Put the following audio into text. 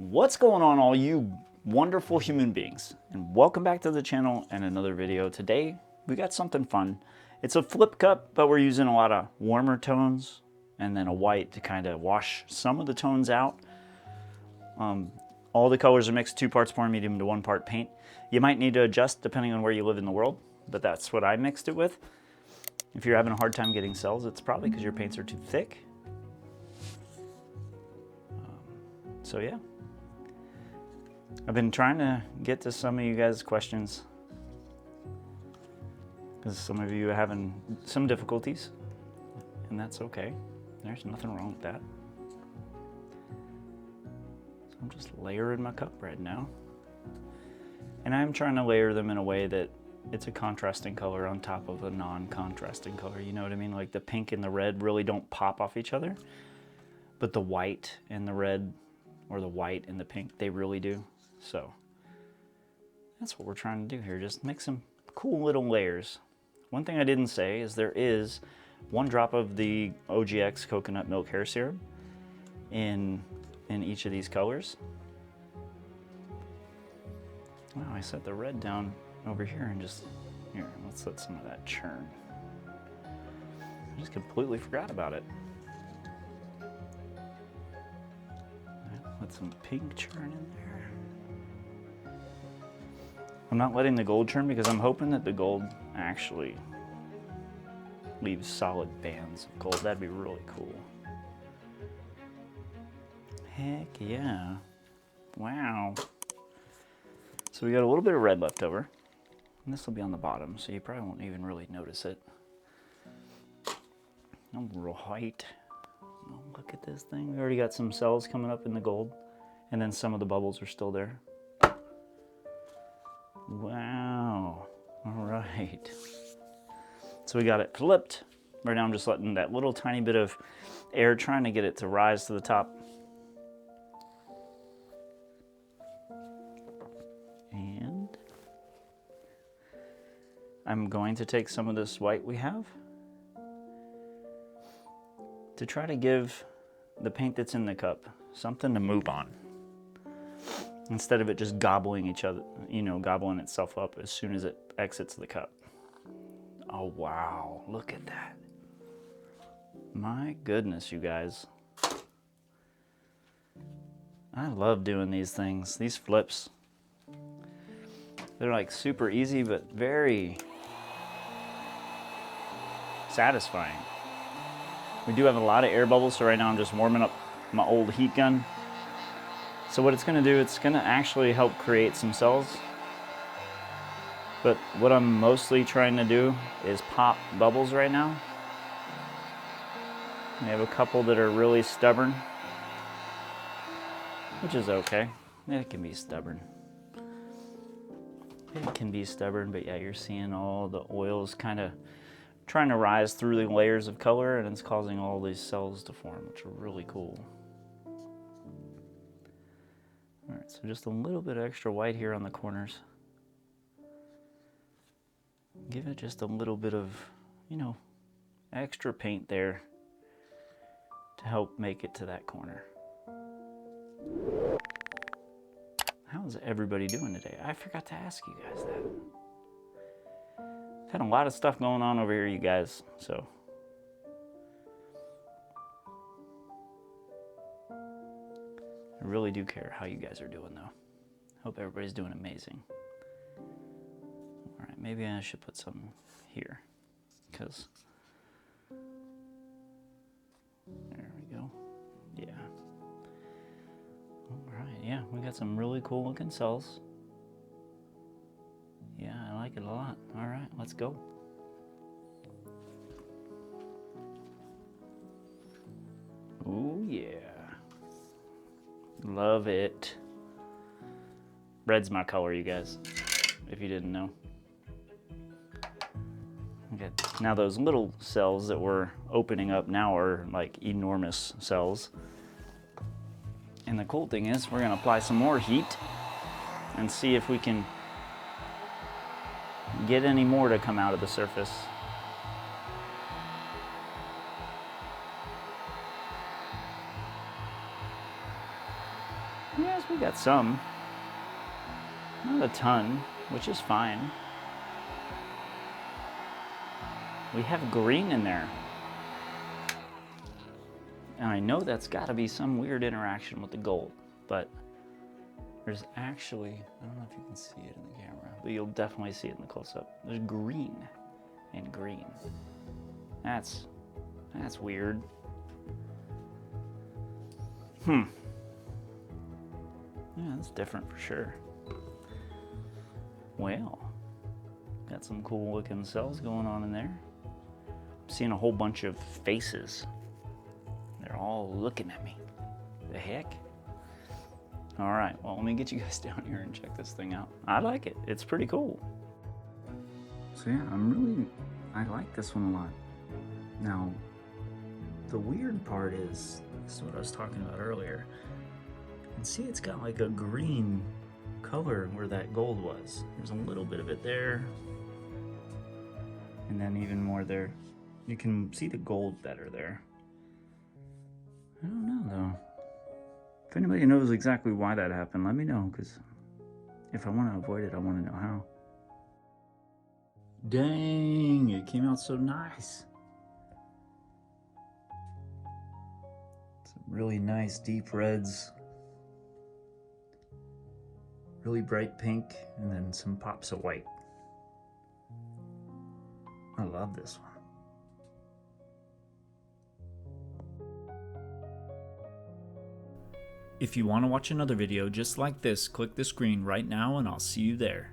What's going on, all you wonderful human beings, and welcome back to the channel and another video. Today we got something fun. It's a flip cup, but we're using a lot of warmer tones and then a white to kind of wash some of the tones out. All the colors are mixed, 2 parts pouring medium to 1 part paint. You might need to adjust depending on where you live in the world, but that's what I mixed it with. If you're having a hard time getting cells, it's probably because your paints are too thick. So yeah, I've been trying to get to some of you guys' questions because some of you are having some difficulties, and that's okay. There's nothing wrong with that. So I'm just layering my cup right now, and I'm trying to layer them in a way that it's a contrasting color on top of a non-contrasting color. You know what I mean? Like the pink and the red really don't pop off each other, but the white and the red, or the white and the pink, they really do. So that's what we're trying to do here, just make some cool little layers. One thing I didn't say is there is 1 drop of the OGX coconut milk hair serum in each of these colors. Wow, I set the red down over here and just, here, let's let some of that churn. I just completely forgot about it. Let some pink churn in there. I'm not letting the gold churn because I'm hoping that the gold actually leaves solid bands of gold. That'd be really cool. Heck yeah. Wow. So we got a little bit of red left over. And this will be on the bottom, so you probably won't even really notice it. I'm right. Oh, look at this thing. We already got some cells coming up in the gold, and then some of the bubbles are still there. Wow. All right. So we got it flipped. Right now I'm just letting that little tiny bit of air, trying to get it to rise to the top. And I'm going to take some of this white we have to try to give the paint that's in the cup something to move on, instead of it just gobbling each other, you know, gobbling itself up as soon as it exits the cup. Oh wow, look at that. My goodness, you guys. I love doing these things, these flips. They're like super easy, but very satisfying. We do have a lot of air bubbles, so right now I'm just warming up my old heat gun. So what it's going to do, it's going to actually help create some cells. But what I'm mostly trying to do is pop bubbles right now. We have a couple that are really stubborn, which is okay. It can be stubborn. It can be stubborn, but yeah, you're seeing all the oils kind of trying to rise through the layers of color, and it's causing all these cells to form, which are really cool. All right, so just a little bit of extra white here on the corners. Give it just a little bit of, you know, extra paint there to help make it to that corner. How's everybody doing today? I forgot to ask you guys that. I've had a lot of stuff going on over here, you guys, so. I really do care how you guys are doing, though. Hope everybody's doing amazing. All right, maybe I should put some here, because there we go. Yeah. All right, yeah, we got some really cool looking cells. Yeah, I like it a lot. All right, let's go. Oh yeah. Love it. Red's my color, you guys, if you didn't know. Okay, now those little cells that we're opening up now are like enormous cells. And the cool thing is we're gonna apply some more heat and see if we can get any more to come out of the surface. Yes, we we got some. Not a ton, which is fine. We have green in there. And I know that's got to be some weird interaction with the gold, but there's actually, I don't know if you can see it in the camera, but you'll definitely see it in the close-up. There's green and green. That's weird. Yeah, that's different for sure. Well, got some cool looking cells going on in there. I'm seeing a whole bunch of faces. They're all looking at me. The heck? All right, well, let me get you guys down here and check this thing out. I like it. It's pretty cool. So yeah, I like this one a lot. Now, the weird part is, this is what I was talking about earlier. And see, it's got like a green color where that gold was. There's a little bit of it there. And then even more there. You can see the gold better there. I don't know though. If anybody knows exactly why that happened, let me know, because if I want to avoid it, I want to know how. Dang, it came out so nice. Some really nice deep reds. Really bright pink, and then some pops of white. I love this one. If you want to watch another video just like this, click the screen right now and I'll see you there.